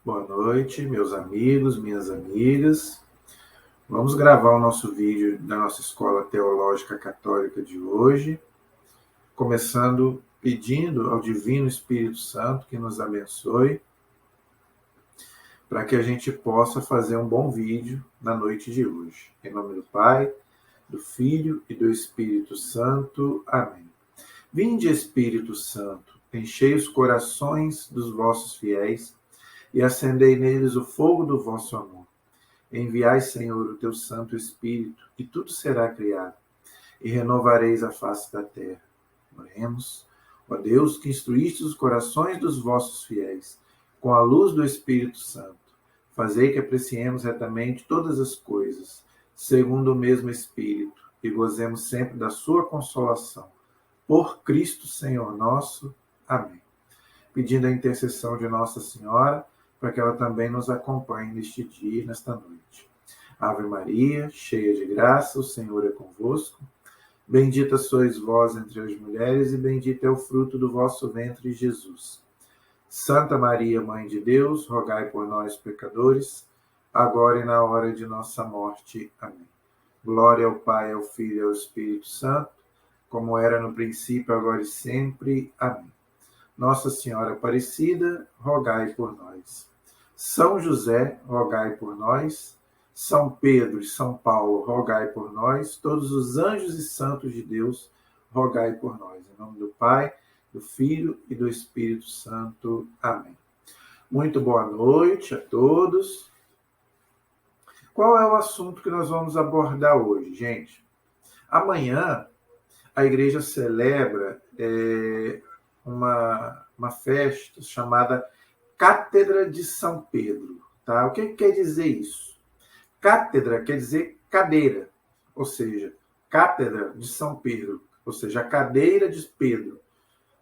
Boa noite, meus amigos, minhas amigas. Vamos gravar o nosso vídeo da nossa Escola Teológica Católica de hoje, começando pedindo ao Divino Espírito Santo que nos abençoe, para que a gente possa fazer um bom vídeo na noite de hoje. Em nome do Pai, do Filho e do Espírito Santo. Amém. Vinde, Espírito Santo, enchei os corações dos vossos fiéis e acendei neles o fogo do vosso amor. Enviai, Senhor, o teu Santo Espírito, e tudo será criado, e renovareis a face da terra. Oremos. Ó Deus, que instruíste os corações dos vossos fiéis, com a luz do Espírito Santo, fazei que apreciemos retamente todas as coisas, segundo o mesmo Espírito, e gozemos sempre da sua consolação. Por Cristo, Senhor nosso. Amém. Pedindo a intercessão de Nossa Senhora, para que ela também nos acompanhe neste dia e nesta noite. Ave Maria, cheia de graça, o Senhor é convosco. Bendita sois vós entre as mulheres, e bendito é o fruto do vosso ventre, Jesus. Santa Maria, Mãe de Deus, rogai por nós, pecadores, agora e na hora de nossa morte. Amém. Glória ao Pai, ao Filho e ao Espírito Santo, como era no princípio, agora e sempre. Amém. Nossa Senhora Aparecida, rogai por nós. São José, rogai por nós. São Pedro e São Paulo, rogai por nós. Todos os anjos e santos de Deus, rogai por nós. Em nome do Pai, do Filho e do Espírito Santo. Amém. Muito boa noite a todos. Qual é o assunto que nós vamos abordar hoje, gente? Amanhã, a igreja celebra uma festa chamada Cátedra de São Pedro. Tá? O que quer dizer isso? Cátedra quer dizer cadeira, ou seja, Cátedra de São Pedro, ou seja, a cadeira de Pedro.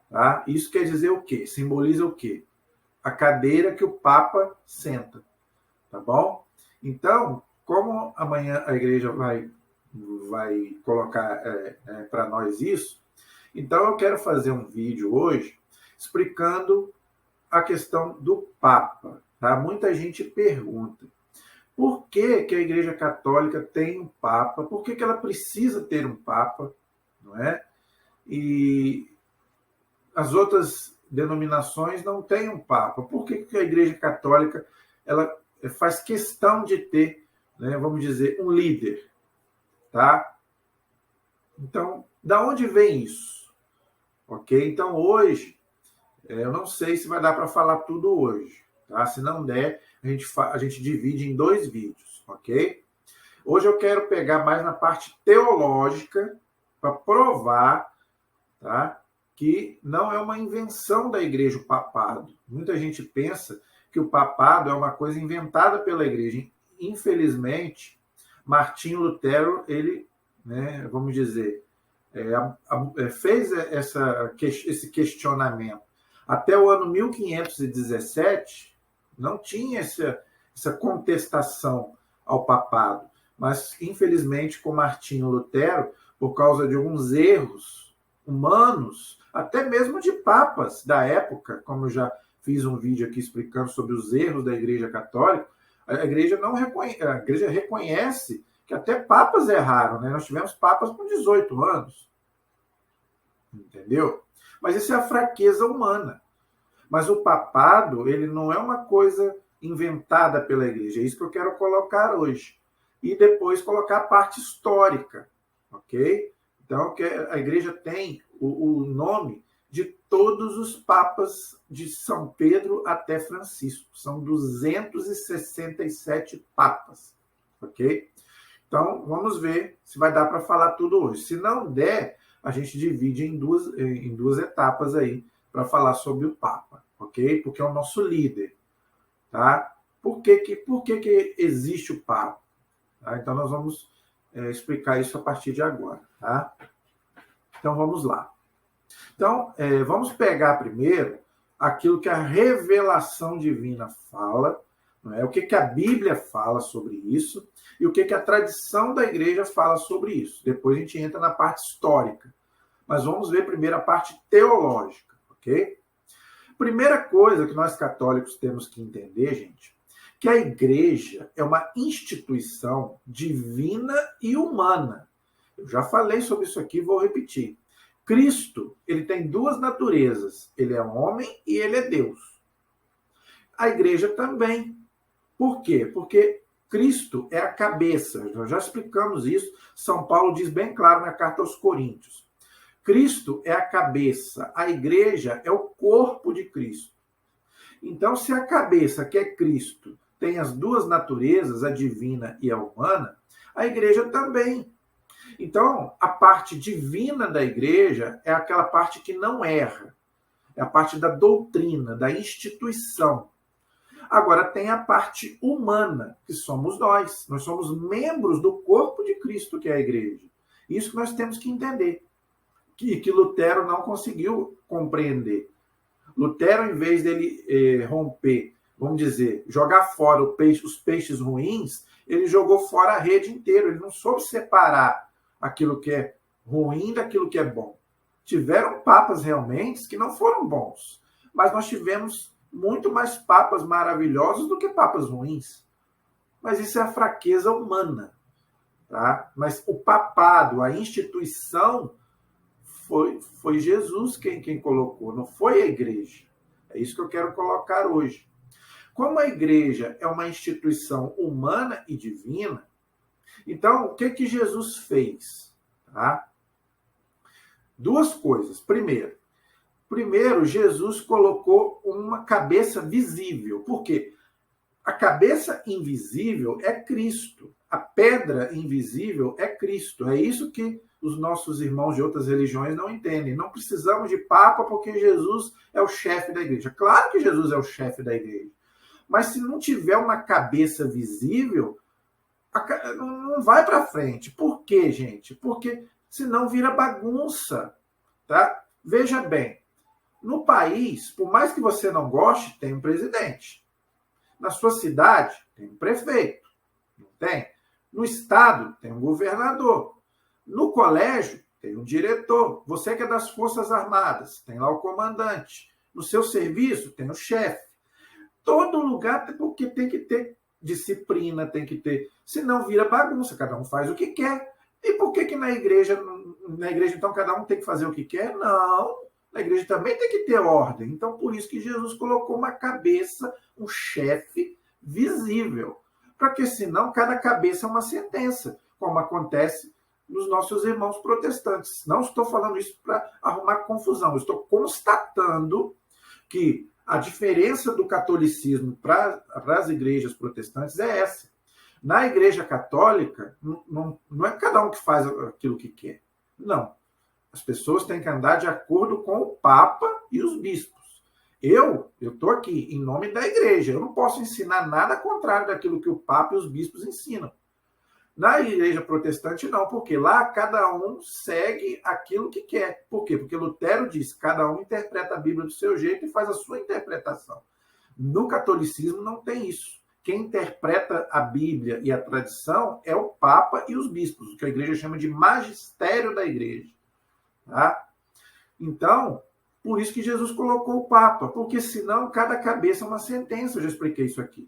Tá? Isso quer dizer o quê? Simboliza o quê? A cadeira que o Papa senta. Tá bom? Então, como amanhã a igreja vai colocar para nós isso, então eu quero fazer um vídeo hoje explicando a questão do Papa. Tá? Muita gente pergunta por que a Igreja Católica tem um Papa, por que ela precisa ter um Papa, não é? E as outras denominações não têm um Papa. Por que a Igreja Católica ela faz questão de ter, né, vamos dizer, um líder? Tá? Então, da onde vem isso? Ok? Então, hoje, eu não sei se vai dar para falar tudo hoje. Tá? Se não der, a gente divide em 2 vídeos. Ok? Hoje eu quero pegar mais na parte teológica para provar, tá, que não é uma invenção da igreja o papado. Muita gente pensa que o papado é uma coisa inventada pela igreja. Infelizmente, Martinho Lutero, ele, né, vamos dizer, fez esse questionamento. Até o ano 1517, não tinha essa contestação ao papado. Mas, infelizmente, com Martinho Lutero, por causa de alguns erros humanos, até mesmo de papas da época, como eu já fiz um vídeo aqui explicando sobre os erros da Igreja Católica, a igreja reconhece que até papas erraram, né? Nós tivemos papas com 18 anos. Entendeu? Mas isso é a fraqueza humana. Mas o papado, ele não é uma coisa inventada pela igreja. É isso que eu quero colocar hoje. E depois colocar a parte histórica. Ok? Então, a igreja tem o nome de todos os papas de São Pedro até Francisco. São 267 papas. Ok? Então, vamos ver se vai dar para falar tudo hoje. Se não der, a gente divide em duas etapas aí para falar sobre o Papa, ok? Porque é o nosso líder, tá? Por que existe o Papa? Tá? Então, nós vamos explicar isso a partir de agora, tá? Então, vamos lá. Então, vamos pegar primeiro aquilo que a revelação divina fala, não é? O que a Bíblia fala sobre isso e o que a tradição da igreja fala sobre isso. Depois a gente entra na parte histórica. Mas vamos ver primeiro a parte teológica, ok? Primeira coisa que nós católicos temos que entender, gente, que a igreja é uma instituição divina e humana. Eu já falei sobre isso aqui, vou repetir. Cristo, ele tem duas naturezas. Ele é homem e ele é Deus. A igreja também. Por quê? Porque Cristo é a cabeça. Nós já explicamos isso. São Paulo diz bem claro na carta aos Coríntios. Cristo é a cabeça. A igreja é o corpo de Cristo. Então, se a cabeça, que é Cristo, tem as duas naturezas, a divina e a humana, a igreja também. Então, a parte divina da igreja é aquela parte que não erra. É a parte da doutrina, da instituição. Agora, tem a parte humana, que somos nós. Nós somos membros do corpo de Cristo, que é a igreja. Isso que nós temos que entender. Que Lutero não conseguiu compreender. Lutero, em vez dele romper, vamos dizer, jogar fora os peixes ruins, ele jogou fora a rede inteira. Ele não soube separar aquilo que é ruim daquilo que é bom. Tiveram papas realmente que não foram bons, mas nós tivemos muito mais papas maravilhosos do que papas ruins. Mas isso é a fraqueza humana. Tá? Mas o papado, a instituição, foi Jesus quem colocou, não foi a igreja. É isso que eu quero colocar hoje. Como a igreja é uma instituição humana e divina, então o que Jesus fez? Tá? Duas coisas. Primeiro, Jesus colocou uma cabeça visível. Por quê? A cabeça invisível é Cristo. A pedra invisível é Cristo. É isso que os nossos irmãos de outras religiões não entendem. Não precisamos de papa porque Jesus é o chefe da igreja. Claro que Jesus é o chefe da igreja. Mas se não tiver uma cabeça visível, não vai para frente. Por quê, gente? Porque senão vira bagunça. Tá? Veja bem, no país, por mais que você não goste, tem um presidente. Na sua cidade, tem um prefeito. Não tem? No estado, tem um governador. No colégio, tem um diretor. Você que é das Forças Armadas, tem lá o comandante. No seu serviço, tem o chefe. Todo lugar porque tem que ter disciplina, tem que ter... Senão vira bagunça, cada um faz o que quer. E por que na igreja, então, cada um tem que fazer o que quer? Não. Na igreja também tem que ter ordem. Então, por isso que Jesus colocou uma cabeça, um chefe visível. Porque senão cada cabeça é uma sentença, como acontece nos nossos irmãos protestantes. Não estou falando isso para arrumar confusão. Eu estou constatando que a diferença do catolicismo para as igrejas protestantes é essa. Na igreja católica, não é cada um que faz aquilo que quer. Não. As pessoas têm que andar de acordo com o Papa e os bispos. Eu estou aqui em nome da igreja. Eu não posso ensinar nada contrário daquilo que o Papa e os bispos ensinam. Na igreja protestante, não, porque lá cada um segue aquilo que quer. Por quê? Porque Lutero diz que cada um interpreta a Bíblia do seu jeito e faz a sua interpretação. No catolicismo não tem isso. Quem interpreta a Bíblia e a tradição é o Papa e os bispos, o que a igreja chama de magistério da igreja. Tá? Então, por isso que Jesus colocou o Papa, porque senão cada cabeça é uma sentença. Eu já expliquei isso aqui.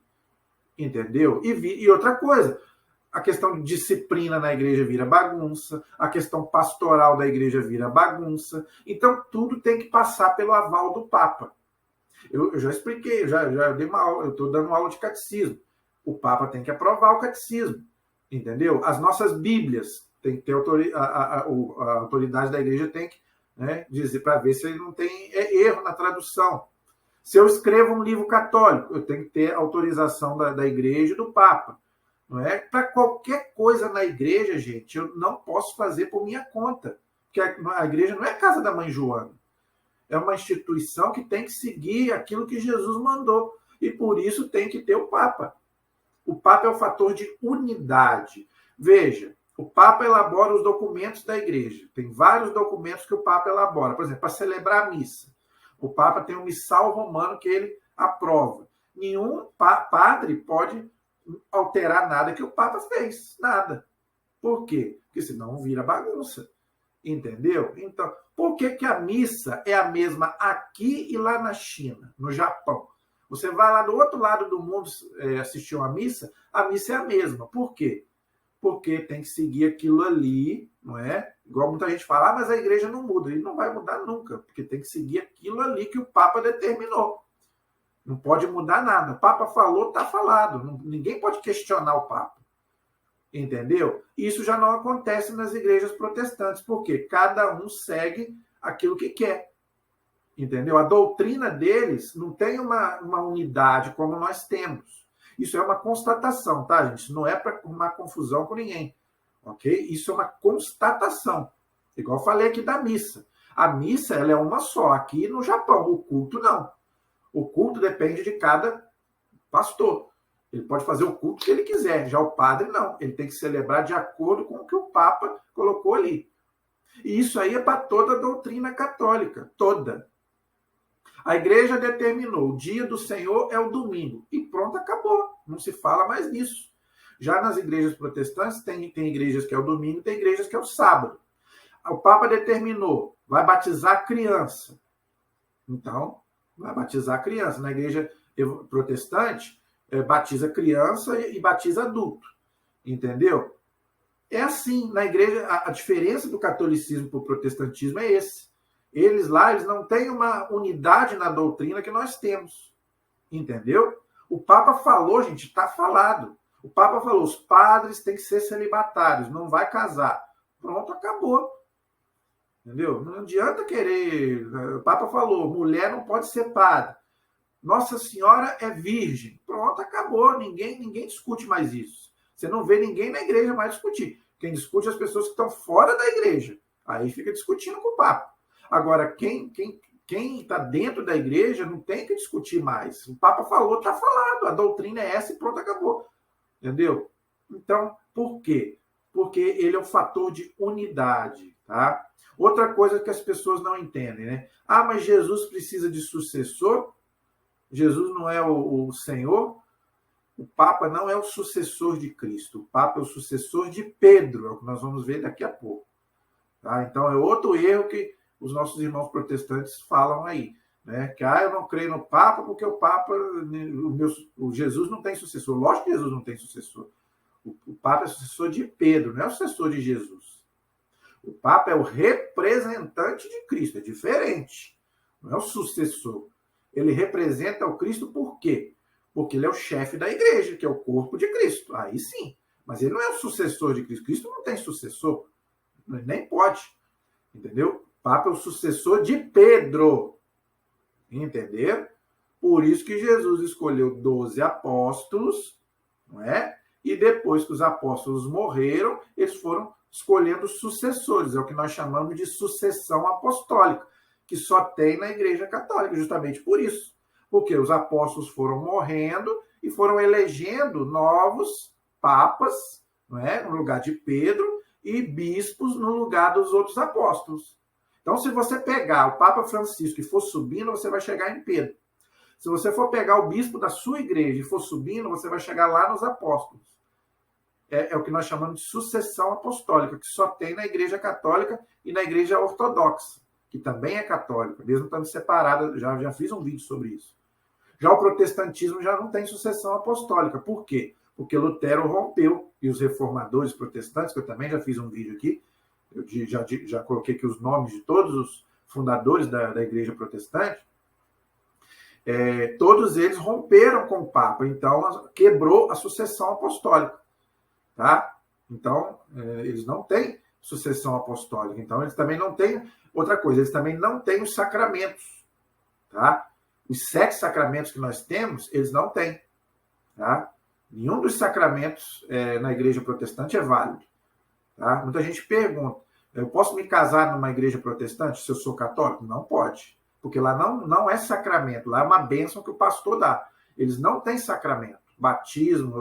Entendeu? E outra coisa, a questão de disciplina na igreja vira bagunça, a questão pastoral da igreja vira bagunça. Então, tudo tem que passar pelo aval do Papa. Eu já expliquei, eu já dei uma aula, eu estou dando uma aula de catecismo. O Papa tem que aprovar o catecismo. Entendeu? As nossas Bíblias tem que ter a autoridade da igreja tem que, né, dizer para ver se não tem erro na tradução. Se eu escrevo um livro católico, eu tenho que ter autorização da igreja e do Papa. Não é? Para qualquer coisa na igreja, gente, eu não posso fazer por minha conta. Porque a igreja não é a casa da mãe Joana. É uma instituição que tem que seguir aquilo que Jesus mandou. E por isso tem que ter o Papa. O Papa é o fator de unidade. Veja, o Papa elabora os documentos da igreja. Tem vários documentos que o Papa elabora. Por exemplo, para celebrar a missa. O Papa tem um missal romano que ele aprova. Nenhum padre pode alterar nada que o Papa fez. Nada. Por quê? Porque senão vira bagunça. Entendeu? Então, por que que a missa é a mesma aqui e lá na China, no Japão? Você vai lá do outro lado do mundo assistir uma missa, a missa é a mesma. Por quê? Porque tem que seguir aquilo ali, não é? Igual muita gente fala, mas a igreja não muda. E não vai mudar nunca, porque tem que seguir aquilo ali que o Papa determinou. Não pode mudar nada. O Papa falou, está falado. Ninguém pode questionar o Papa. Entendeu? Isso já não acontece nas igrejas protestantes, porque cada um segue aquilo que quer. Entendeu? A doutrina deles não tem uma unidade como nós temos. Isso é uma constatação, tá, gente? Não é para arrumar confusão com ninguém. Ok? Isso é uma constatação. Igual eu falei aqui da missa. A missa ela é uma só. Aqui no Japão, o culto não. O culto depende de cada pastor. Ele pode fazer o culto que ele quiser. Já o padre, não. Ele tem que celebrar de acordo com o que o Papa colocou ali. E isso aí é para toda a doutrina católica. Toda. A igreja determinou, o dia do Senhor é o domingo. E pronto, acabou. Não se fala mais nisso. Já nas igrejas protestantes, tem igrejas que é o domingo, tem igrejas que é o sábado. O Papa determinou, vai batizar a criança. Então, vai batizar a criança. Na igreja protestante, batiza criança e batiza adulto. Entendeu? É assim, na igreja, a diferença do catolicismo para o protestantismo é esse. Eles não têm uma unidade na doutrina que nós temos. Entendeu? O Papa falou, gente, está falado. O Papa falou, os padres têm que ser celibatários, não vai casar. Pronto, acabou. Entendeu? Não adianta querer... O Papa falou, mulher não pode ser padre. Nossa Senhora é virgem. Pronto, acabou. Ninguém discute mais isso. Você não vê ninguém na igreja mais discutir. Quem discute é as pessoas que estão fora da igreja. Aí fica discutindo com o Papa. Agora, quem está dentro da igreja não tem que discutir mais. O Papa falou, está falado. A doutrina é essa e pronto, acabou. Entendeu? Então, por quê? Porque ele é um fator de unidade. Tá? Outra coisa que as pessoas não entendem, né? Ah, mas Jesus precisa de sucessor? Jesus não é o Senhor? O Papa não é o sucessor de Cristo. O Papa é o sucessor de Pedro. É o que nós vamos ver daqui a pouco. Tá? Então, é outro erro que os nossos irmãos protestantes falam aí, né? Que eu não creio no Papa porque o Papa, o Jesus não tem sucessor. Lógico que Jesus não tem sucessor. O Papa é sucessor de Pedro, não é o sucessor de Jesus. O Papa é o representante de Cristo, é diferente. Não é o sucessor. Ele representa o Cristo por quê? Porque ele é o chefe da igreja, que é o corpo de Cristo. Aí sim. Mas ele não é o sucessor de Cristo. Cristo não tem sucessor. Nem pode. Entendeu? Papa é o sucessor de Pedro. Entendeu? Por isso que Jesus escolheu 12 apóstolos, não é? E depois que os apóstolos morreram, eles foram escolhendo sucessores. É o que nós chamamos de sucessão apostólica, que só tem na Igreja Católica, justamente por isso. Porque os apóstolos foram morrendo e foram elegendo novos papas, não é? No lugar de Pedro, e bispos no lugar dos outros apóstolos. Então, se você pegar o Papa Francisco e for subindo, você vai chegar em Pedro. Se você for pegar o bispo da sua igreja e for subindo, você vai chegar lá nos apóstolos. É o que nós chamamos de sucessão apostólica, que só tem na Igreja Católica e na Igreja Ortodoxa, que também é católica, mesmo estando separada, já fiz um vídeo sobre isso. Já o protestantismo já não tem sucessão apostólica. Por quê? Porque Lutero rompeu, e os reformadores protestantes, que eu também já fiz um vídeo aqui, eu já coloquei aqui os nomes de todos os fundadores da igreja protestante, todos eles romperam com o Papa, então quebrou a sucessão apostólica. Tá? Então, eles não têm sucessão apostólica, então eles também não têm, outra coisa, eles também não têm os sacramentos. Tá? Os 7 sacramentos que nós temos, eles não têm. Tá? Nenhum dos sacramentos na igreja protestante é válido. Tá? Muita gente pergunta, eu posso me casar numa igreja protestante se eu sou católico? Não pode, porque lá não é sacramento, lá é uma bênção que o pastor dá. Eles não têm sacramento. Batismo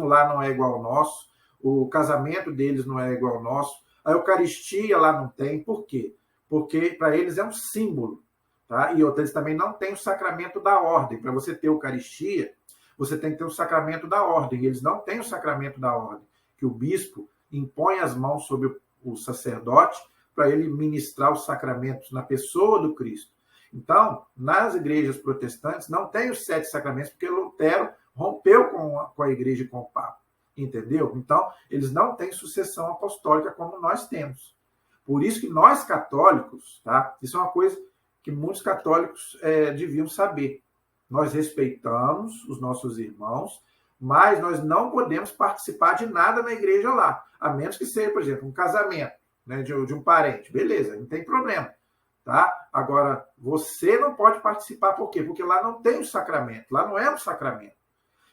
lá não é igual ao nosso, o casamento deles não é igual ao nosso, a Eucaristia lá não tem. Por quê? Porque para eles é um símbolo. Tá? E eles também não têm o sacramento da ordem. Para você ter Eucaristia, você tem que ter o sacramento da ordem. Eles não têm o sacramento da ordem, que o bispo impõe as mãos sobre o sacerdote para ele ministrar os sacramentos na pessoa do Cristo. Então, nas igrejas protestantes, não tem os 7 sacramentos, porque Lutero rompeu com a igreja e com o Papa. Entendeu? Então, eles não têm sucessão apostólica como nós temos. Por isso que nós católicos, tá? Isso é uma coisa que muitos católicos deviam saber. Nós respeitamos os nossos irmãos, mas nós não podemos participar de nada na igreja lá, a menos que seja, por exemplo, um casamento, né, de um parente. Beleza, não tem problema. Tá? Agora, você não pode participar, por quê? Porque lá não tem o sacramento, lá não é um sacramento.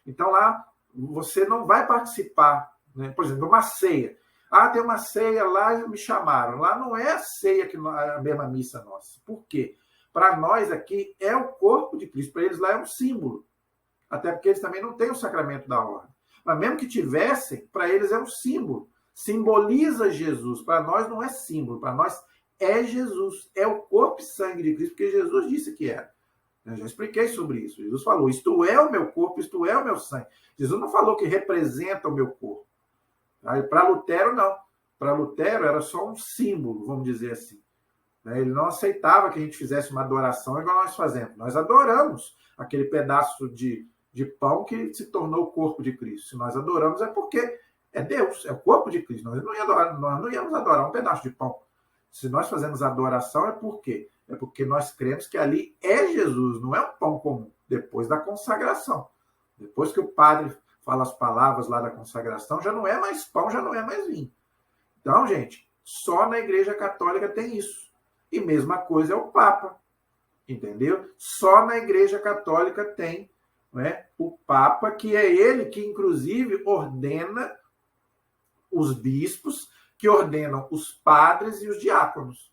Então, lá você não vai participar, né? Por exemplo, de uma ceia. Ah, tem uma ceia lá e me chamaram. Lá não é a ceia, a mesma missa nossa. Por quê? Para nós aqui é o corpo de Cristo, para eles lá é um símbolo. Até porque eles também não têm o sacramento da ordem. Mas mesmo que tivessem, para eles é um símbolo. Simboliza Jesus. Para nós não é símbolo, para nós é Jesus. É o corpo e sangue de Cristo, porque Jesus disse que era. Eu já expliquei sobre isso. Jesus falou, isto é o meu corpo, isto é o meu sangue. Jesus não falou que representa o meu corpo. Para Lutero, não. Para Lutero era só um símbolo, vamos dizer assim. Ele não aceitava que a gente fizesse uma adoração igual nós fazemos. Nós adoramos aquele pedaço de pão que se tornou o corpo de Cristo. Se nós adoramos é porque é Deus, é o corpo de Cristo. Nós não íamos adorar um pedaço de pão. Se nós fazemos adoração é por quê? É porque nós cremos que ali é Jesus, não é um pão comum. Depois da consagração. Depois que o padre fala as palavras lá da consagração, já não é mais pão, já não é mais vinho. Então, gente, só na Igreja Católica tem isso. E mesma coisa é o Papa. Entendeu? Só na Igreja Católica tem, né, o Papa, que é ele que, inclusive, ordena os bispos, que ordenam os padres e os diáconos.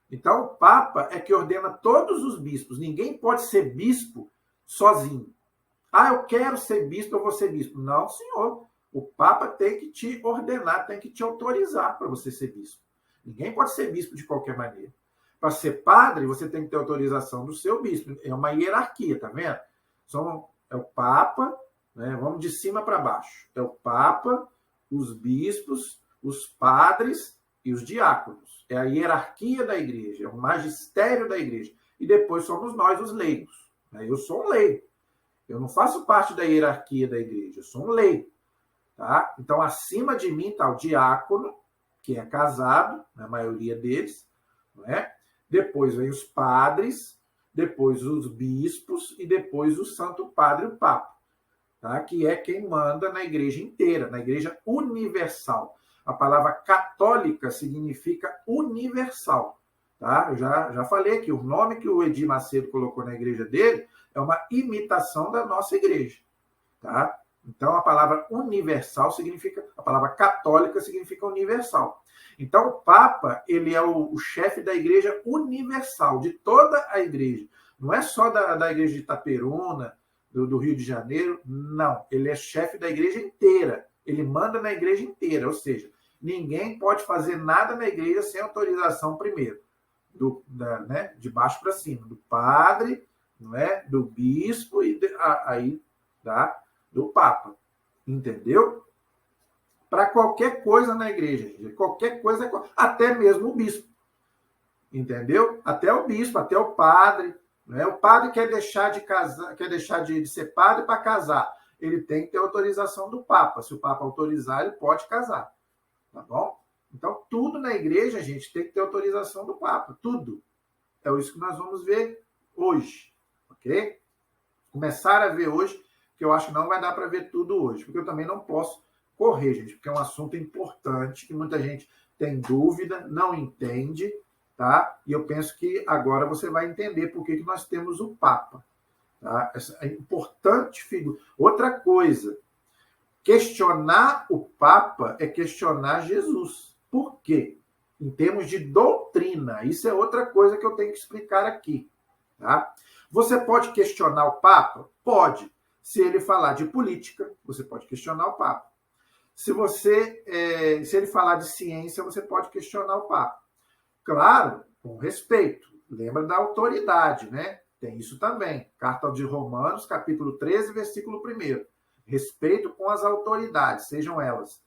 Então, o Papa é que ordena todos os bispos. Ninguém pode ser bispo sozinho. Ah, eu quero ser bispo, eu vou ser bispo. Não, senhor. O Papa tem que te ordenar, tem que te autorizar para você ser bispo. Ninguém pode ser bispo de qualquer maneira. Para ser padre, você tem que ter autorização do seu bispo. É uma hierarquia, tá vendo? É o Papa, né? Vamos de cima para baixo. É o Papa, os bispos, os padres e os diáconos. É a hierarquia da igreja, é o magistério da igreja. E depois somos nós, os leigos. Eu sou um leigo. Eu não faço parte da hierarquia da igreja, eu sou um leigo. Tá? Então, acima de mim está o diácono, que é casado, na maioria deles, não é? Depois vem os padres, depois os bispos e depois o Santo Padre, o Papa, tá? Que é quem manda na igreja inteira, na igreja universal. A palavra católica significa universal. Tá? Eu já falei que o nome que o Edir Macedo colocou na igreja dele é uma imitação da nossa igreja. Tá? Então, a palavra universal significa, a palavra católica significa universal. Então, o Papa, ele é o chefe da igreja universal, de toda a igreja. Não é só da igreja de Itaperuna, do Rio de Janeiro, não. Ele é chefe da igreja inteira. Ele manda na igreja inteira, ou seja, ninguém pode fazer nada na igreja sem autorização primeiro. Né, de baixo para cima, do padre, não é? Do bispo e aí do Papa. Entendeu? Para qualquer coisa na igreja, qualquer coisa, até mesmo o bispo. Entendeu? Até o bispo, até o padre. Né? O padre quer deixar de casar, quer deixar de ser padre para casar. Ele tem que ter autorização do Papa. Se o Papa autorizar, ele pode casar. Tá bom? Então, tudo na igreja, gente, tem que ter autorização do Papa. Tudo. É isso que nós vamos ver hoje. Ok? Começar a ver hoje, que eu acho que não vai dar para ver tudo hoje. Porque eu também não posso correr, gente. Porque é um assunto importante, que muita gente tem dúvida, não entende. Tá? E eu penso que agora você vai entender por que nós temos o Papa. Tá? Essa é importante figura. Outra coisa, questionar o Papa é questionar Jesus. Por quê? Em termos de doutrina. Isso é outra coisa que eu tenho que explicar aqui. Tá? Você pode questionar o Papa? Pode. Se ele falar de política, você pode questionar o Papa. Se ele falar de ciência, você pode questionar o Papa. Claro, com respeito. Lembra da autoridade, né? Tem isso também. Carta de Romanos, capítulo 13, versículo 1. Respeito com as autoridades, sejam elas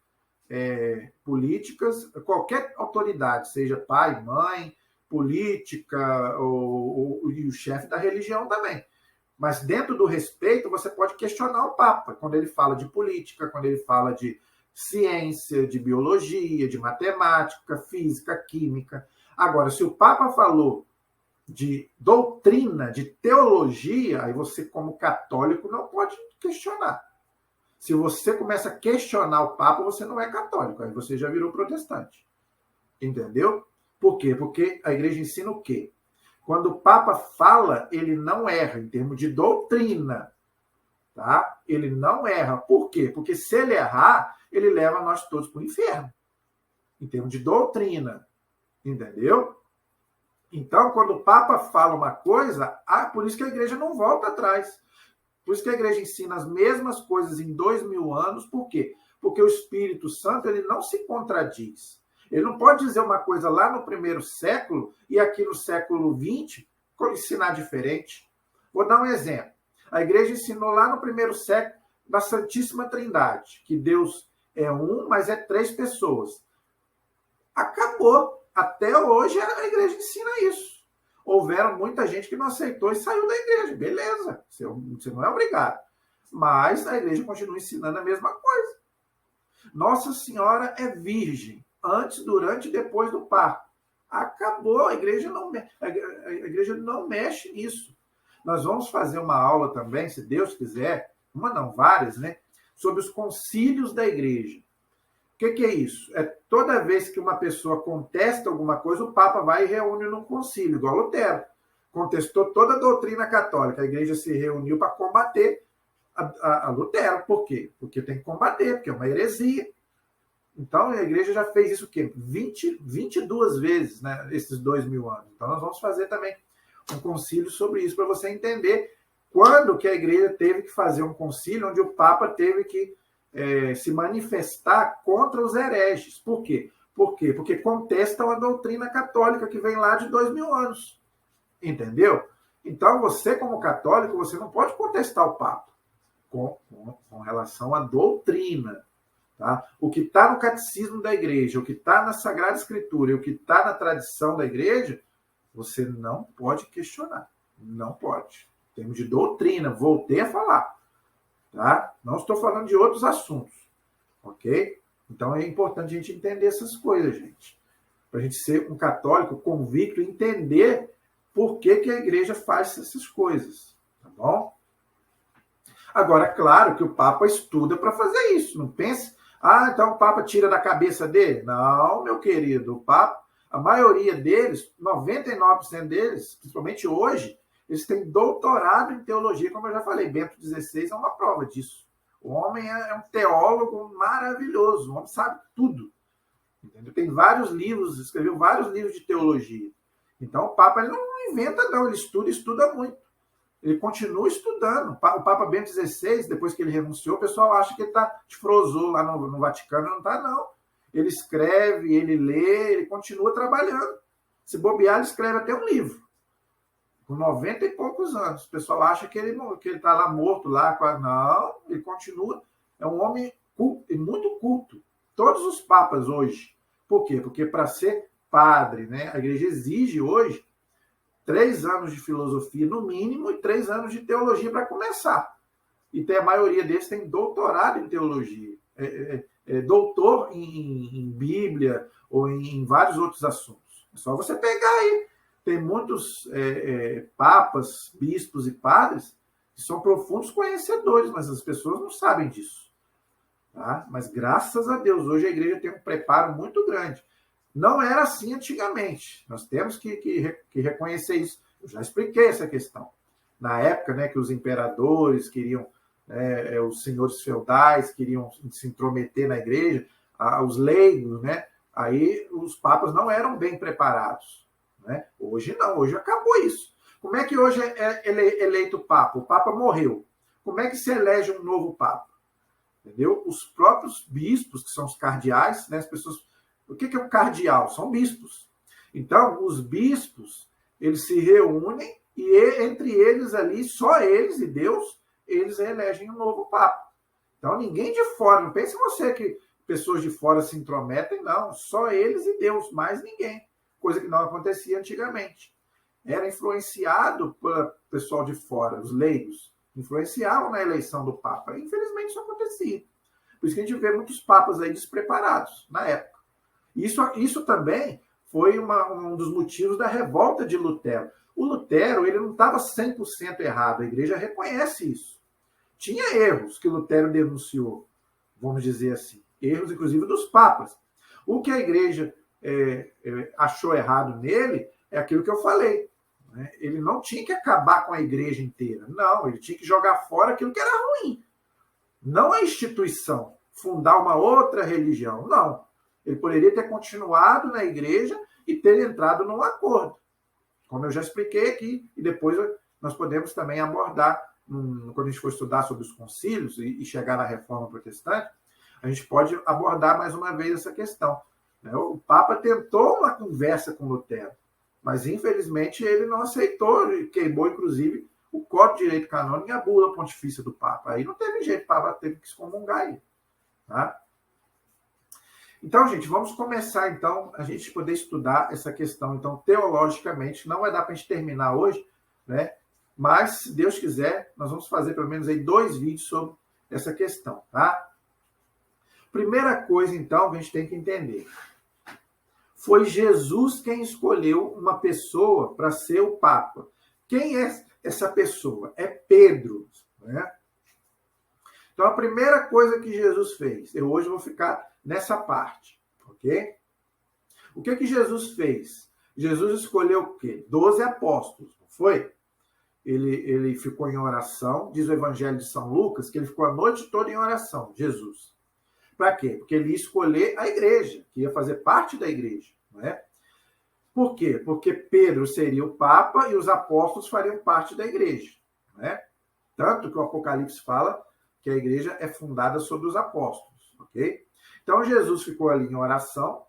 políticas, qualquer autoridade, seja pai, mãe, política e o chefe da religião também. Mas dentro do respeito, você pode questionar o Papa, quando ele fala de política, quando ele fala de ciência, de biologia, de matemática, física, química. Agora, se o Papa falou de doutrina, de teologia, aí você, como católico, não pode questionar. Se você começa a questionar o Papa, você não é católico, aí você já virou protestante. Entendeu? Por quê? Porque a igreja ensina o quê? Quando o Papa fala, ele não erra em termos de doutrina. Tá? Ele não erra. Por quê? Porque se ele errar, ele leva nós todos para o inferno. Em termos de doutrina. Entendeu? Então, quando o Papa fala uma coisa, por isso que a igreja não volta atrás. Por isso que a igreja ensina as mesmas coisas em 2000 anos. Por quê? Porque o Espírito Santo ele não se contradiz. Ele não pode dizer uma coisa lá no primeiro século e aqui no século XX ensinar diferente. Vou dar um exemplo. A igreja ensinou lá no primeiro século da Santíssima Trindade, que Deus é um, mas é 3 pessoas. Acabou. Até hoje a igreja ensina isso. Houveram muita gente que não aceitou e saiu da igreja. Beleza, você não é obrigado. Mas a igreja continua ensinando a mesma coisa. Nossa Senhora é virgem, antes, durante e depois do parto. Acabou, a igreja não mexe nisso. Nós vamos fazer uma aula também, se Deus quiser, uma não, várias, né? Sobre os concílios da igreja. O que é isso? É toda vez que uma pessoa contesta alguma coisa, o Papa vai e reúne num concílio, igual Lutero. Contestou toda a doutrina católica. A igreja se reuniu para combater a Lutero. Por quê? Porque tem que combater, porque é uma heresia. Então, a igreja já fez isso o quê? 22 vezes, né, esses 2000 anos. Então, nós vamos fazer também um concílio sobre isso, para você entender quando que a igreja teve que fazer um concílio onde o Papa teve que se manifestar contra os hereges. Por quê? Porque contestam a doutrina católica que vem lá de 2000 anos. Entendeu? Então, você, como católico, você não pode contestar o Papa com relação à doutrina. Tá? O que está no catecismo da igreja, o que está na Sagrada Escritura e o que está na tradição da igreja, você não pode questionar. Não pode. Em termos de doutrina, voltei a falar. Tá? Não estou falando de outros assuntos. Ok? Então é importante a gente entender essas coisas, gente. Para a gente ser um católico convicto e entender por que a igreja faz essas coisas. Tá bom? Agora, claro que o Papa estuda para fazer isso. Não pense, então o Papa tira da cabeça dele? Não, meu querido. O Papa, a maioria deles, 99% deles, principalmente hoje, eles têm doutorado em teologia, como eu já falei. Bento XVI é uma prova disso. O homem é um teólogo maravilhoso. O homem sabe tudo. Entendeu? Tem vários livros, escreveu vários livros de teologia. Então, o Papa ele não inventa, não. Ele estuda muito. Ele continua estudando. O Papa Bento XVI, depois que ele renunciou, o pessoal acha que ele está frosou lá no Vaticano. Não está, não. Ele escreve, ele lê, ele continua trabalhando. Se bobear, ele escreve até um livro. Com 90 e poucos anos. O pessoal acha que ele está lá morto, lá. Não, ele continua. É um homem culto, e muito culto. Todos os papas hoje. Por quê? Porque para ser padre, né, a igreja exige hoje 3 anos de filosofia, no mínimo, e 3 anos de teologia para começar. E a maioria deles tem doutorado em teologia. Doutor em Bíblia ou em vários outros assuntos. É só você pegar aí. Tem muitos papas, bispos e padres que são profundos conhecedores, mas as pessoas não sabem disso. Tá? Mas graças a Deus, hoje a igreja tem um preparo muito grande. Não era assim antigamente. Nós temos que reconhecer isso. Eu já expliquei essa questão. Na época, né, que os imperadores queriam, os senhores feudais queriam se intrometer na igreja, os leigos, né, aí os papas não eram bem preparados. Né? Hoje não, hoje acabou isso. Como é que hoje é eleito o Papa? O Papa morreu. Como é que se elege um novo Papa? Entendeu? Os próprios bispos, que são os cardeais, né, as pessoas... O que é um cardeal? São bispos. Então, os bispos, eles se reúnem e entre eles ali, só eles e Deus, eles elegem um novo Papa. Então, ninguém de fora, não pense você que pessoas de fora se intrometem, não. Só eles e Deus, mais ninguém. Coisa que não acontecia antigamente. Era influenciado pelo pessoal de fora, os leigos, influenciavam na eleição do Papa. Infelizmente isso acontecia. Por isso que a gente vê muitos papas aí despreparados na época. Isso também foi um dos motivos da revolta de Lutero. O Lutero ele não estava 100% errado, a igreja reconhece isso. Tinha erros que Lutero denunciou, vamos dizer assim. Erros, inclusive, dos papas. O que a igreja achou errado nele é aquilo que eu falei. Né? Ele não tinha que acabar com a igreja inteira. Não, ele tinha que jogar fora aquilo que era ruim. Não a instituição, fundar uma outra religião. Não. Ele poderia ter continuado na igreja e ter entrado num acordo. Como eu já expliquei aqui, e depois nós podemos também abordar, quando a gente for estudar sobre os concílios e chegar na Reforma Protestante, a gente pode abordar mais uma vez essa questão. O Papa tentou uma conversa com Lutero, mas infelizmente ele não aceitou, queimou inclusive o Código de Direito Canônico e a bula pontifícia do Papa. Aí não teve jeito, o Papa teve que excomungar aí. Tá? Então, gente, vamos começar, então, a gente poder estudar essa questão, então, teologicamente. Não vai dar para a gente terminar hoje, né? Mas, se Deus quiser, nós vamos fazer pelo menos aí 2 vídeos sobre essa questão, tá? Primeira coisa, então, que a gente tem que entender. Foi Jesus quem escolheu uma pessoa para ser o Papa. Quem é essa pessoa? É Pedro, né? Então, a primeira coisa que Jesus fez, eu hoje vou ficar nessa parte, ok? O que Jesus fez? Jesus escolheu o quê? 12 apóstolos, não foi? Ele ficou em oração, diz o Evangelho de São Lucas, que ele ficou a noite toda em oração, Jesus. Para quê? Porque ele ia escolher a igreja, que ia fazer parte da igreja, não é? Por quê? Porque Pedro seria o Papa e os apóstolos fariam parte da igreja, não é? Tanto que o Apocalipse fala que a igreja é fundada sobre os apóstolos, ok? Então, Jesus ficou ali em oração.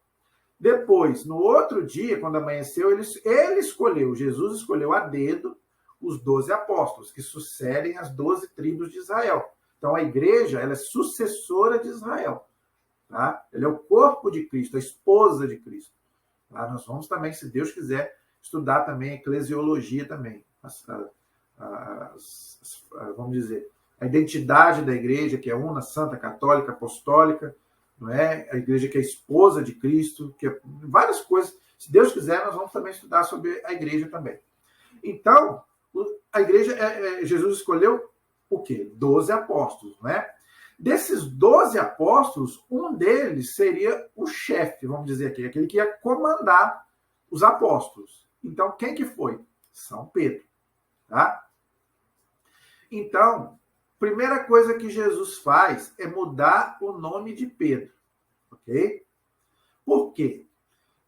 Depois, no outro dia, quando amanheceu, ele escolheu, Jesus escolheu a dedo os 12 apóstolos, que sucedem as 12 tribos de Israel. Então, a igreja ela é sucessora de Israel. Tá? Ela é o corpo de Cristo, a esposa de Cristo. Tá? Nós vamos também, se Deus quiser, estudar também a eclesiologia também. Vamos dizer, a identidade da igreja, que é una, santa, católica, apostólica, não é? A igreja que é esposa de Cristo, que é várias coisas. Se Deus quiser, nós vamos também estudar sobre a igreja também. Então, a igreja, Jesus escolheu o quê? 12 apóstolos, não é? Desses 12 apóstolos, um deles seria o chefe, vamos dizer aqui, aquele que ia comandar os apóstolos. Então, quem que foi? São Pedro, tá? Então, primeira coisa que Jesus faz é mudar o nome de Pedro, ok? Por quê?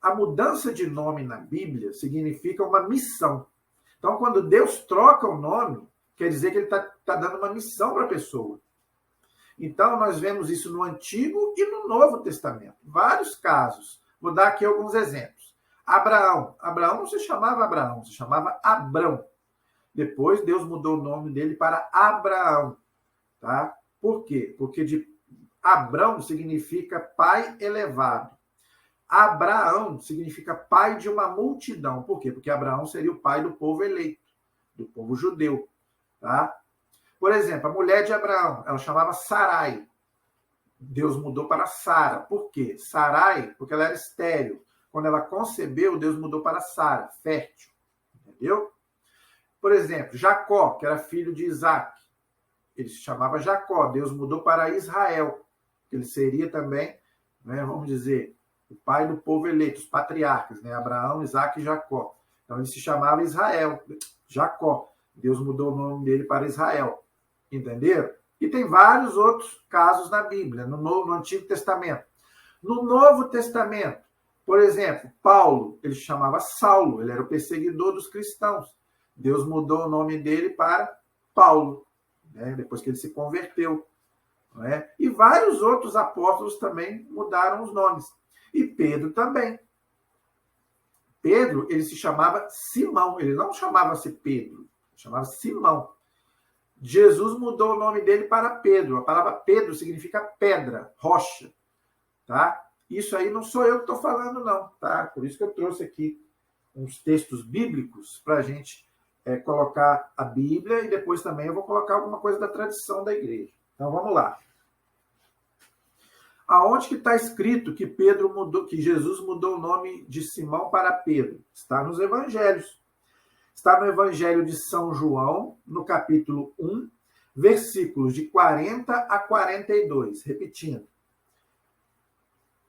A mudança de nome na Bíblia significa uma missão. Então, quando Deus troca o nome, quer dizer que ele está dando uma missão para a pessoa. Então, nós vemos isso no Antigo e no Novo Testamento. Vários casos. Vou dar aqui alguns exemplos. Abraão. Abraão não se chamava Abraão, se chamava Abrão. Depois, Deus mudou o nome dele para Abraão. Tá? Por quê? Porque de Abrão significa pai elevado. Abraão significa pai de uma multidão. Por quê? Porque Abraão seria o pai do povo eleito, do povo judeu. Tá? Por exemplo, a mulher de Abraão, ela chamava Sarai. Deus mudou para Sara. Por quê? Sarai, porque ela era estéril. Quando ela concebeu, Deus mudou para Sara, fértil. Entendeu? Por exemplo, Jacó, que era filho de Isaac. Ele se chamava Jacó. Deus mudou para Israel. Ele seria também, né, vamos dizer, o pai do povo eleito, os patriarcas, né? Abraão, Isaac e Jacó. Então ele se chamava Israel, Jacó. Deus mudou o nome dele para Israel. Entenderam? E tem vários outros casos na Bíblia, no Antigo Testamento. No Novo Testamento, por exemplo, Paulo, ele se chamava Saulo, ele era o perseguidor dos cristãos. Deus mudou o nome dele para Paulo, né? Depois que ele se converteu. Não é? E vários outros apóstolos também mudaram os nomes. E Pedro também. Pedro, ele se chamava Simão, ele não chamava-se Pedro, chamava-se Simão. Jesus mudou o nome dele para Pedro. A palavra Pedro significa pedra, rocha. tá? Isso aí não sou eu que estou falando, não, tá? Por isso que eu trouxe aqui uns textos bíblicos para a gente colocar a Bíblia, e depois também eu vou colocar alguma coisa da tradição da igreja. Então vamos lá. Aonde que está escrito que que Jesus mudou o nome de Simão para Pedro? Está nos evangelhos. Está no Evangelho de São João, no capítulo 1, versículos de 40 a 42. Repetindo.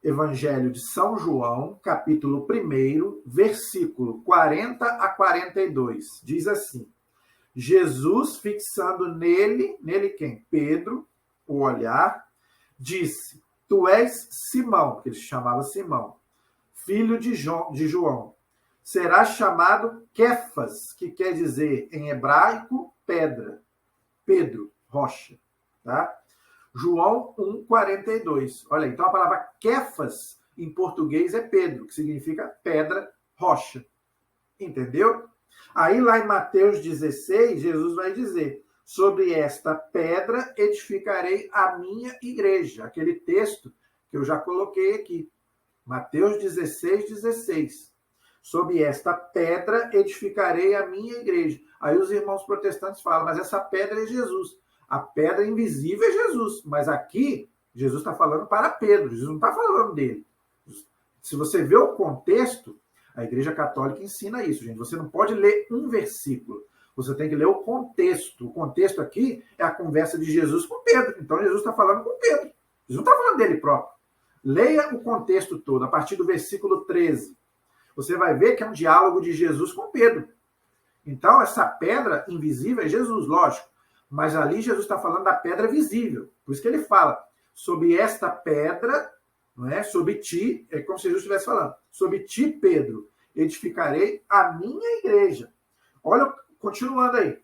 Evangelho de São João, capítulo 1, versículo 40 a 42. Diz assim: Jesus, fixando nele quem? Pedro, o olhar, disse: Tu és Simão, que ele se chamava Simão, filho de João. Serás chamado Quefas, que quer dizer em hebraico pedra. Pedro, rocha. Tá? João 1,42. Olha, então a palavra Quefas em português é Pedro, que significa pedra, rocha. Entendeu? Aí lá em Mateus 16, Jesus vai dizer: sobre esta pedra edificarei a minha igreja. Aquele texto que eu já coloquei aqui. Mateus 16, 16. Sobre esta pedra edificarei a minha igreja. Aí os irmãos protestantes falam: mas essa pedra é Jesus. A pedra invisível é Jesus. Mas aqui, Jesus está falando para Pedro. Jesus não está falando dele. Se você vê o contexto, a Igreja Católica ensina isso, gente. Você não pode ler um versículo. Você tem que ler o contexto. O contexto aqui é a conversa de Jesus com Pedro. Então, Jesus está falando com Pedro. Jesus não está falando dele próprio. Leia o contexto todo, a partir do versículo 13. Você vai ver que é um diálogo de Jesus com Pedro. Então, essa pedra invisível é Jesus, lógico. Mas ali Jesus está falando da pedra visível. Por isso que ele fala: sobre esta pedra, não é? Sobre ti, é como se Jesus estivesse falando: sobre ti, Pedro, edificarei a minha igreja. Olha, continuando aí.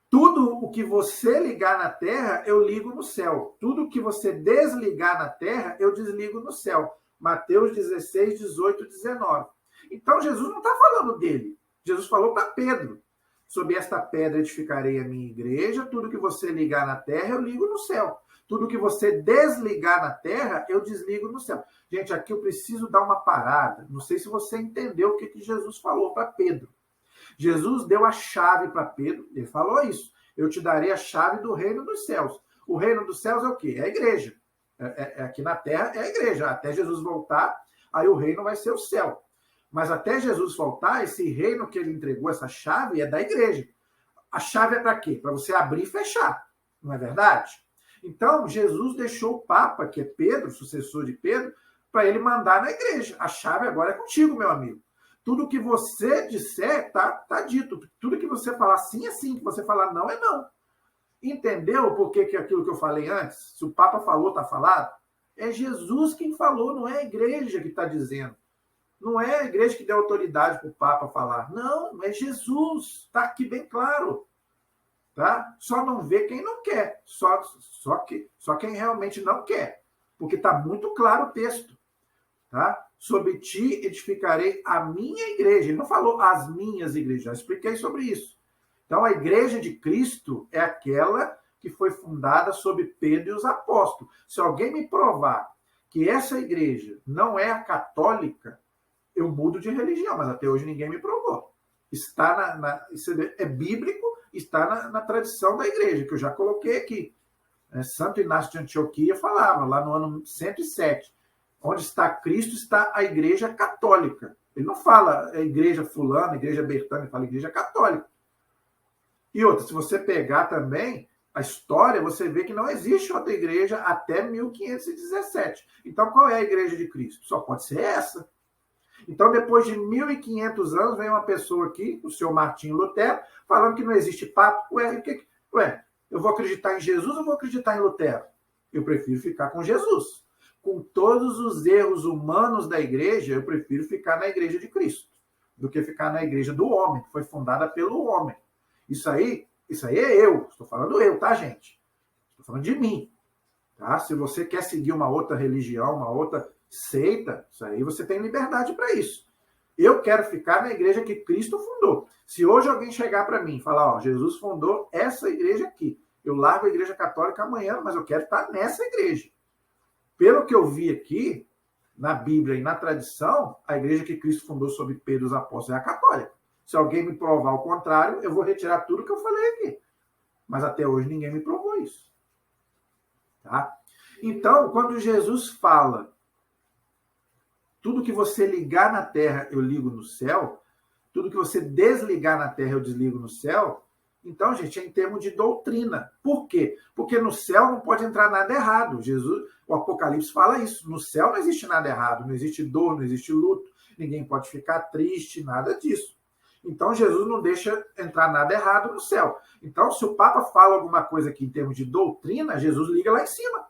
Tudo o que você ligar na terra, eu ligo no céu. Tudo o que você desligar na terra, eu desligo no céu. Mateus 16, 18, 19. Então, Jesus não está falando dele. Jesus falou para Pedro: sobre esta pedra edificarei a minha igreja, tudo que você ligar na terra, eu ligo no céu. Tudo que você desligar na terra, eu desligo no céu. Gente, aqui eu preciso dar uma parada. Não sei se você entendeu o que Jesus falou para Pedro. Jesus deu a chave para Pedro, ele falou isso: eu te darei a chave do reino dos céus. O reino dos céus é o quê? É a igreja. Aqui na terra é a igreja. Até Jesus voltar, aí o reino vai ser o céu. Mas até Jesus voltar, esse reino que ele entregou, essa chave, é da igreja. A chave é para quê? Para você abrir e fechar. Não é verdade? Então, Jesus deixou o Papa, que é Pedro, sucessor de Pedro, para ele mandar na igreja. A chave agora é contigo, meu amigo. Tudo que você disser, tá dito. Tudo que você falar sim é sim. Que você falar não é não. Entendeu por que aquilo que eu falei antes? Se o Papa falou, está falado? É Jesus quem falou, não é a igreja que está dizendo. Não é a igreja que deu autoridade para o Papa falar. Não, é Jesus. Está aqui bem claro. Tá? Só não vê quem não quer. Só quem realmente não quer. Porque está muito claro o texto. Tá? Sobre ti edificarei a minha igreja. Ele não falou as minhas igrejas. Já expliquei sobre isso. Então, a igreja de Cristo é aquela que foi fundada sob Pedro e os apóstolos. Se alguém me provar que essa igreja não é a católica, eu mudo de religião, mas até hoje ninguém me provou. Está é bíblico, está na tradição da igreja, que eu já coloquei aqui. Santo Inácio de Antioquia falava, lá no ano 107, onde está Cristo, está a igreja católica. Ele não fala a igreja fulana, a igreja bertana, ele fala a igreja católica. E outra, se você pegar também a história, você vê que não existe outra igreja até 1517. Então, qual é a igreja de Cristo? Só pode ser essa. Então, depois de 1500 anos, vem uma pessoa aqui, o senhor Martinho Lutero, falando que não existe Papa. Ué, eu vou acreditar em Jesus ou vou acreditar em Lutero? Eu prefiro ficar com Jesus. Com todos os erros humanos da igreja, eu prefiro ficar na igreja de Cristo do que ficar na igreja do homem, que foi fundada pelo homem. Isso aí é eu. Estou falando eu, tá, gente? Estou falando de mim. Tá? Se você quer seguir uma outra religião, uma outra seita, isso aí você tem liberdade para isso. Eu quero ficar na igreja que Cristo fundou. Se hoje alguém chegar para mim e falar: ó, Jesus fundou essa igreja aqui, eu largo a igreja católica amanhã, mas eu quero estar nessa igreja. Pelo que eu vi aqui, na Bíblia e na tradição, a igreja que Cristo fundou sob Pedro e os apóstolos é a católica. Se alguém me provar o contrário, eu vou retirar tudo que eu falei aqui. Mas até hoje ninguém me provou isso. Tá? Então, quando Jesus fala, tudo que você ligar na terra, eu ligo no céu, tudo que você desligar na terra, eu desligo no céu, então, gente, é em termos de doutrina. Por quê? Porque no céu não pode entrar nada errado. O Apocalipse fala isso. No céu não existe nada errado, não existe dor, não existe luto, ninguém pode ficar triste, nada disso. Então, Jesus não deixa entrar nada errado no céu. Então, se o Papa fala alguma coisa aqui em termos de doutrina, Jesus liga lá em cima.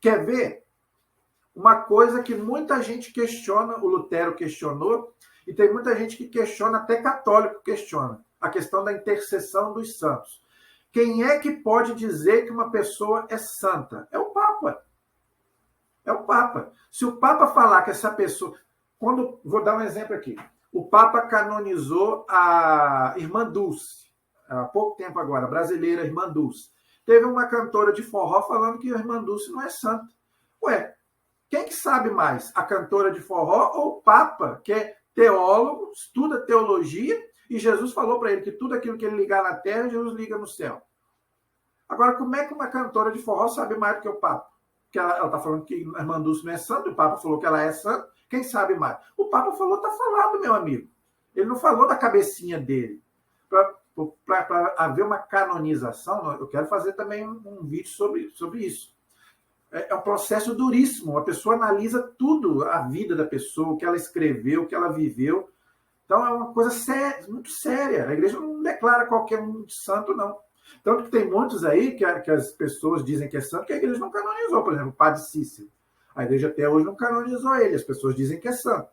Quer ver? Uma coisa que muita gente questiona, o Lutero questionou, e tem muita gente que questiona, até católico questiona, a questão da intercessão dos santos. Quem é que pode dizer que uma pessoa é santa? É o Papa. É o Papa. Se o Papa falar que essa pessoa... Vou dar um exemplo aqui. O Papa canonizou a Irmã Dulce, há pouco tempo agora, brasileira, Irmã Dulce. Teve uma cantora de forró falando que a Irmã Dulce não é santa. Ué, quem que sabe mais? A cantora de forró ou o Papa, que é teólogo, estuda teologia, e Jesus falou para ele que tudo aquilo que ele ligar na terra, Jesus liga no céu. Agora, como é que uma cantora de forró sabe mais do que o Papa? Porque ela está falando que a Irmã Dulce não é santa, o Papa falou que ela é santa, quem sabe mais? O Papa falou, está falado, meu amigo. Ele não falou da cabecinha dele. Para haver uma canonização, eu quero fazer também um vídeo sobre isso. É um processo duríssimo. A pessoa analisa tudo, a vida da pessoa, o que ela escreveu, o que ela viveu. Então é uma coisa séria, muito séria. A igreja não declara qualquer um de santo, não. Tanto que tem muitos aí que as pessoas dizem que é santo, que a igreja não canonizou. Por exemplo, o Padre Cícero. A igreja até hoje não canonizou ele. As pessoas dizem que é santo.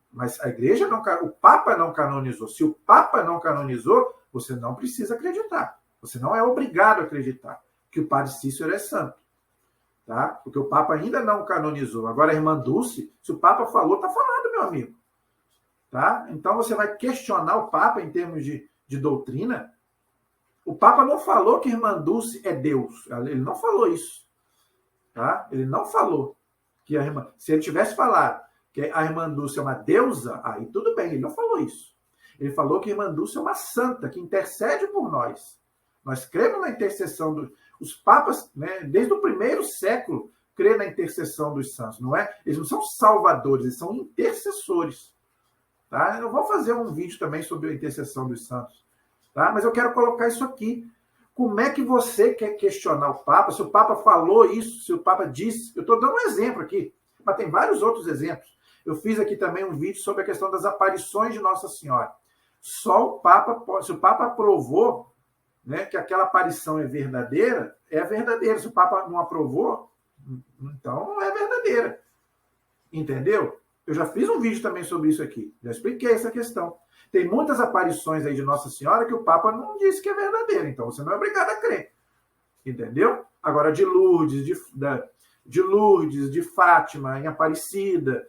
Mas a igreja não, o Papa não canonizou. Se o Papa não canonizou, você não precisa acreditar. Você não é obrigado a acreditar que o Padre Cícero é santo. Tá? Porque o Papa ainda não canonizou. Agora, a Irmã Dulce, se o Papa falou, está falado, meu amigo. Tá? Então, você vai questionar o Papa em termos de doutrina. O Papa não falou que a Irmã Dulce é Deus. Ele não falou isso. Tá? Ele não falou que a irmã... Se ele tivesse falado que a Irmã Dulce é uma deusa, aí tudo bem, ele não falou isso. Ele falou que a Irmã Dulce é uma santa, que intercede por nós. Nós cremos na intercessão dos papas, né, desde o primeiro século, crê na intercessão dos santos, não é? Eles não são salvadores, eles são intercessores. Tá? Eu vou fazer um vídeo também sobre a intercessão dos santos. Tá? Mas eu quero colocar isso aqui. Como é que você quer questionar o Papa? Se o Papa falou isso, se o Papa disse... Eu estou dando um exemplo aqui, mas tem vários outros exemplos. Eu fiz aqui também um vídeo sobre a questão das aparições de Nossa Senhora. Só o Papa, se o Papa aprovou, né, que aquela aparição é verdadeira, é verdadeira. Se o Papa não aprovou, então não é verdadeira. Entendeu? Eu já fiz um vídeo também sobre isso aqui. Já expliquei essa questão. Tem muitas aparições aí de Nossa Senhora que o Papa não disse que é verdadeira. Então você não é obrigado a crer. Entendeu? Agora, de Lourdes, de Fátima, em Aparecida.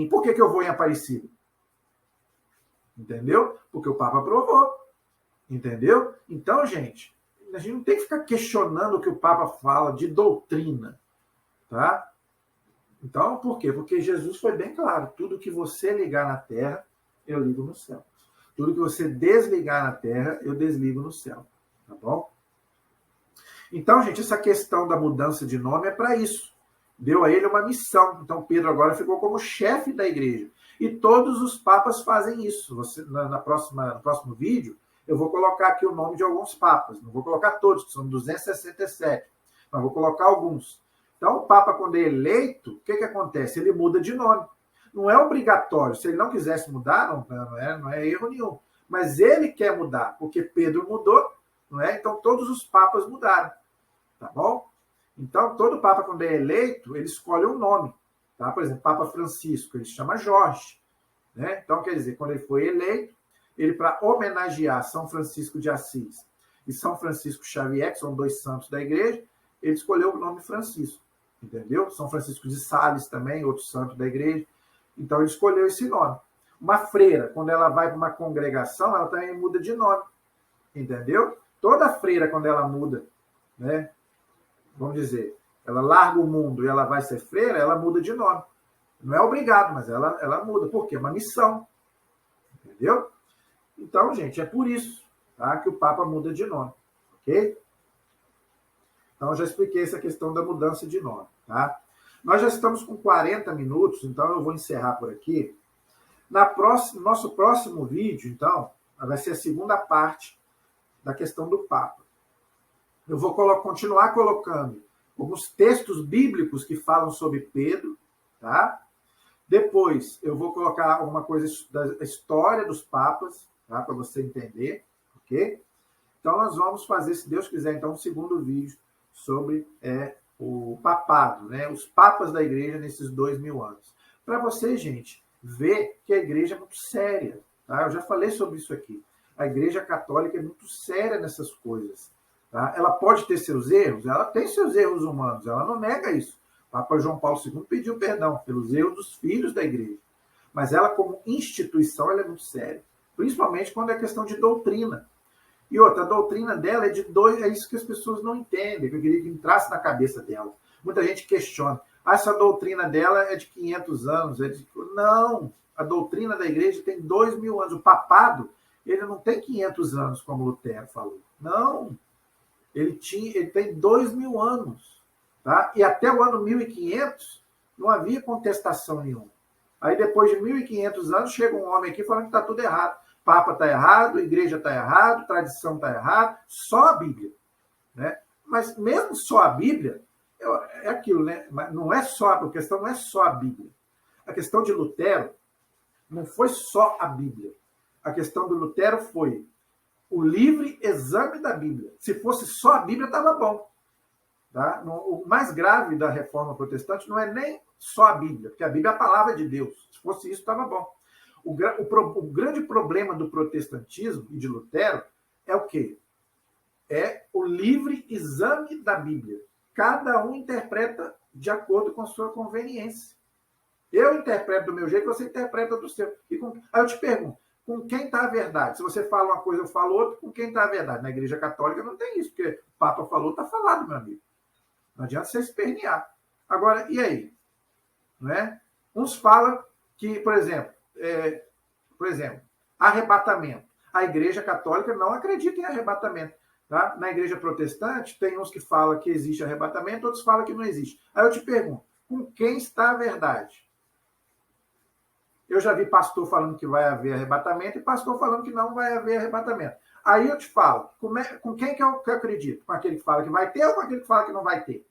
Por que eu vou em Aparecida? Entendeu? Porque o Papa aprovou. Entendeu? Então, gente, a gente não tem que ficar questionando o que o Papa fala de doutrina. Tá? Então, por quê? Porque Jesus foi bem claro. Tudo que você ligar na terra, eu ligo no céu. Tudo que você desligar na terra, eu desligo no céu. Tá bom? Então, gente, essa questão da mudança de nome é para isso. Deu a ele uma missão. Então, Pedro agora ficou como chefe da igreja. E todos os papas fazem isso. No próximo vídeo, eu vou colocar aqui o nome de alguns papas. Não vou colocar todos, que são 267. Mas vou colocar alguns. Então, o Papa, quando é eleito, o que acontece? Ele muda de nome. Não é obrigatório. Se ele não quisesse mudar, não é erro nenhum. Mas ele quer mudar, porque Pedro mudou, não é? Então, todos os papas mudaram. Tá bom? Então, todo Papa, quando é eleito, ele escolhe um nome. Tá? Por exemplo, Papa Francisco, ele se chama Jorge. Né? Então, quer dizer, quando ele foi eleito, ele, para homenagear São Francisco de Assis e São Francisco Xavier, que são dois santos da igreja, ele escolheu o nome Francisco. Entendeu? São Francisco de Sales também, outro santo da igreja. Então, ele escolheu esse nome. Uma freira, quando ela vai para uma congregação, ela também muda de nome. Entendeu? Toda freira, quando ela muda, né? Vamos dizer, ela larga o mundo e ela vai ser freira, ela muda de nome. Não é obrigado, mas ela muda. Por quê? É uma missão. Entendeu? Então, gente, é por isso, tá, que o Papa muda de nome. Ok? Então, eu já expliquei essa questão da mudança de nome. Tá? Nós já estamos com 40 minutos, então eu vou encerrar por aqui. Nosso próximo vídeo, então, vai ser a segunda parte da questão do Papa. Eu vou continuar colocando alguns textos bíblicos que falam sobre Pedro, tá? Depois eu vou colocar alguma coisa da história dos papas, tá? Para você entender, ok? Então nós vamos fazer, se Deus quiser, então, um segundo vídeo sobre o papado, né? Os papas da igreja nesses 2000 anos. Para você, gente, ver que a igreja é muito séria, tá? Eu já falei sobre isso aqui. A igreja católica é muito séria nessas coisas. Tá? Ela pode ter seus erros? Ela tem seus erros humanos, ela não nega isso. O Papa João Paulo II pediu perdão pelos erros dos filhos da igreja. Mas ela, como instituição, ela é muito séria. Principalmente quando é questão de doutrina. E outra, a doutrina dela é de dois, é isso que as pessoas não entendem, que eu queria que entrasse na cabeça dela. Muita gente questiona. Essa doutrina dela é de 500 anos. Não, a doutrina da igreja tem 2000 anos. O papado, ele não tem 500 anos, como Lutero falou. Não. Ele tem 2000 anos. Tá? E até o ano 1500 não havia contestação nenhuma. Aí depois de 1500 anos chega um homem aqui falando que está tudo errado. Papa está errado, igreja está errado, tradição está errado, só a Bíblia. Né? Mas mesmo só a Bíblia, é aquilo, né? Não é só, a questão não é só a Bíblia. A questão de Lutero não foi só a Bíblia. A questão do Lutero foi o livre exame da Bíblia. Se fosse só a Bíblia, estava bom. Tá? O mais grave da reforma protestante não é nem só a Bíblia, porque a Bíblia é a palavra de Deus. Se fosse isso, estava bom. O grande problema do protestantismo e de Lutero é o quê? É o livre exame da Bíblia. Cada um interpreta de acordo com a sua conveniência. Eu interpreto do meu jeito, você interpreta do seu. Aí eu te pergunto, com quem está a verdade? Se você fala uma coisa, eu falo outra, com quem está a verdade? Na Igreja Católica não tem isso, porque o Papa falou, está falado, meu amigo. Não adianta você espernear. Agora, e aí? Não é? Uns falam que, por exemplo, arrebatamento. A Igreja Católica não acredita em arrebatamento. Tá? Na Igreja Protestante, tem uns que falam que existe arrebatamento, outros falam que não existe. Aí eu te pergunto, com quem está a verdade? Eu já vi pastor falando que vai haver arrebatamento e pastor falando que não vai haver arrebatamento. Aí eu te falo, com quem que eu acredito? Com aquele que fala que vai ter ou com aquele que fala que não vai ter?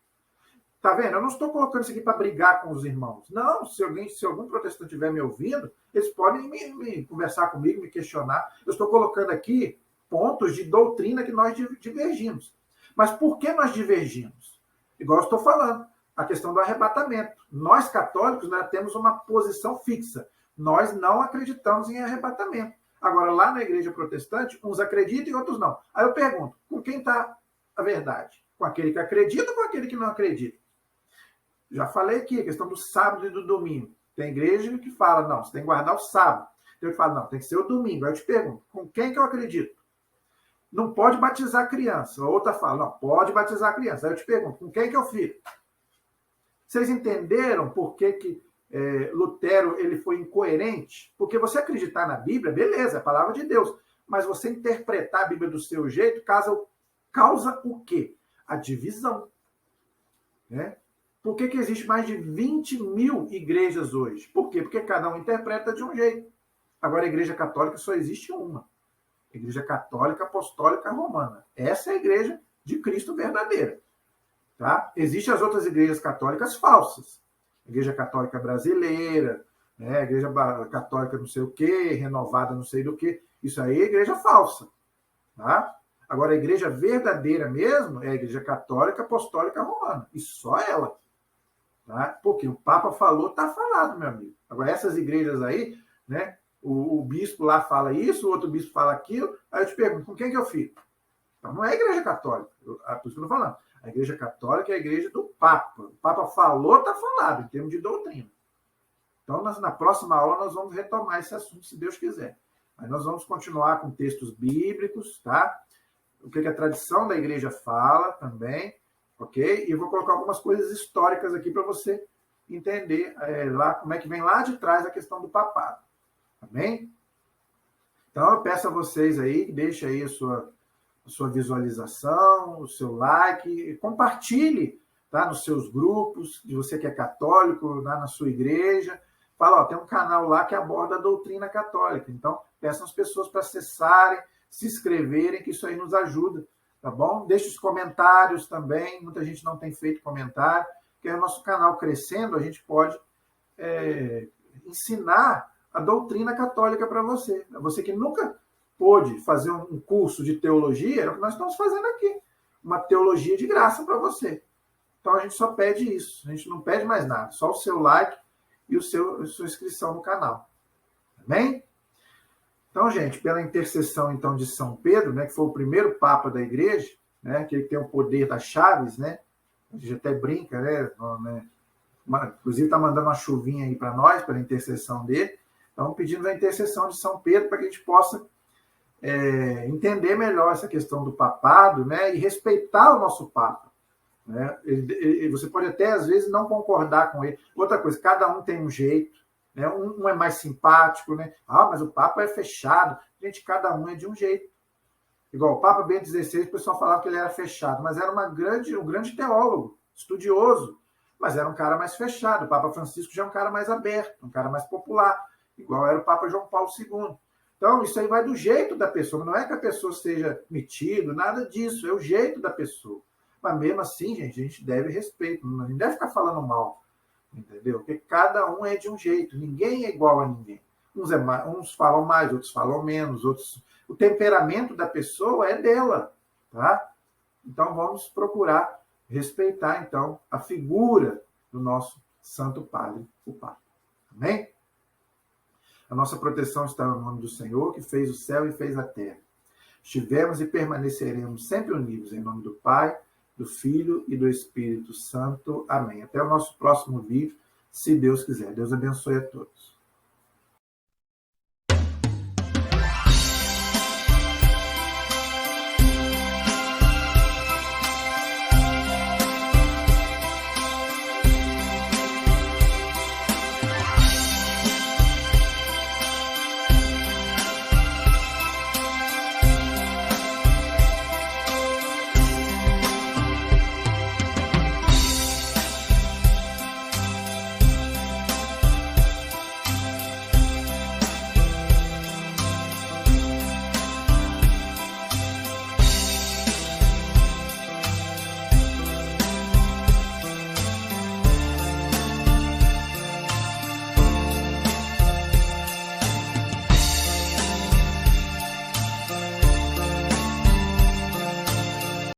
Tá vendo? Eu não estou colocando isso aqui para brigar com os irmãos. Não, se algum protestante estiver me ouvindo, eles podem me conversar comigo, me questionar. Eu estou colocando aqui pontos de doutrina que nós divergimos. Mas por que nós divergimos? Igual eu estou falando, a questão do arrebatamento. Nós, católicos, né, temos uma posição fixa. Nós não acreditamos em arrebatamento. Agora, lá na igreja protestante, uns acreditam e outros não. Aí eu pergunto, com quem está a verdade? Com aquele que acredita ou com aquele que não acredita? Já falei aqui, a questão do sábado e do domingo. Tem igreja que fala, não, você tem que guardar o sábado. Tem que fala, não, tem que ser o domingo. Aí eu te pergunto, com quem que eu acredito? Não pode batizar criança. A outra fala, não, pode batizar criança. Aí eu te pergunto, com quem que eu fico? Vocês entenderam por que Lutero ele foi incoerente? Porque você acreditar na Bíblia, beleza, é a palavra de Deus. Mas você interpretar a Bíblia do seu jeito causa o quê? A divisão. Né? Por que existe mais de 20 mil igrejas hoje? Por quê? Porque cada um interpreta de um jeito. Agora, a Igreja Católica só existe uma. A Igreja Católica Apostólica Romana. Essa é a Igreja de Cristo verdadeira. Tá? Existem as outras igrejas católicas falsas. A Igreja Católica Brasileira, né? A Igreja Católica não sei o quê, renovada não sei do quê. Isso aí é igreja falsa. Tá? Agora, a igreja verdadeira mesmo é a Igreja Católica Apostólica Romana. E só ela. Tá? Porque o Papa falou, está falado, meu amigo. Agora, essas igrejas aí, né? O bispo lá fala isso, o outro bispo fala aquilo, aí eu te pergunto, com quem que eu fico? Então, não é a Igreja Católica. Por isso que eu estou falando. A Igreja Católica é a igreja do Papa. O Papa falou, está falado, em termos de doutrina. Então, na próxima aula, nós vamos retomar esse assunto, se Deus quiser. Aí nós vamos continuar com textos bíblicos, tá? O que a tradição da igreja fala também, ok? E eu vou colocar algumas coisas históricas aqui para você entender lá como é que vem lá de trás a questão do papado. Amém? Então, eu peço a vocês aí, deixe aí a sua visualização, o seu like, compartilhe, tá, nos seus grupos, de você que é católico, lá na sua igreja. Fala, ó, tem um canal lá que aborda a doutrina católica. Então, peçam as pessoas para acessarem, se inscreverem, que isso aí nos ajuda, tá bom? Deixe os comentários também, muita gente não tem feito comentário, porque o nosso canal crescendo, a gente pode ensinar a doutrina católica para você. Você que nunca pôde fazer um curso de teologia, é o que nós estamos fazendo aqui. Uma teologia de graça para você. Então, a gente só pede isso. A gente não pede mais nada. Só o seu like e a sua inscrição no canal. Amém? Então, gente, pela intercessão então, de São Pedro, né, que foi o primeiro Papa da Igreja, né, que ele tem o poder das chaves, né? A gente até brinca, né? Inclusive está mandando uma chuvinha aí para nós, pela intercessão dele. Então, pedindo a intercessão de São Pedro para que a gente possa entender melhor essa questão do papado, né, e respeitar o nosso Papa. Né? Você pode até, às vezes, não concordar com ele. Outra coisa, cada um tem um jeito. Né? Um é mais simpático. Né? Ah, mas o Papa é fechado. Gente, cada um é de um jeito. Igual o Papa Bento XVI, o pessoal falava que ele era fechado, mas era um grande teólogo, estudioso, mas era um cara mais fechado. O Papa Francisco já é um cara mais aberto, um cara mais popular, igual era o Papa João Paulo II. Então, isso aí vai do jeito da pessoa. Não é que a pessoa seja metida, nada disso. É o jeito da pessoa. Mas mesmo assim, gente, a gente deve respeito. Não deve ficar falando mal. Entendeu? Porque cada um é de um jeito. Ninguém é igual a ninguém. Uns falam mais, outros falam menos. O temperamento da pessoa é dela. Tá? Então, vamos procurar respeitar, então, a figura do nosso Santo Padre, o Papa. Amém? A nossa proteção está no nome do Senhor, que fez o céu e fez a terra. Estivemos e permaneceremos sempre unidos, em nome do Pai, do Filho e do Espírito Santo. Amém. Até o nosso próximo vídeo, se Deus quiser. Deus abençoe a todos.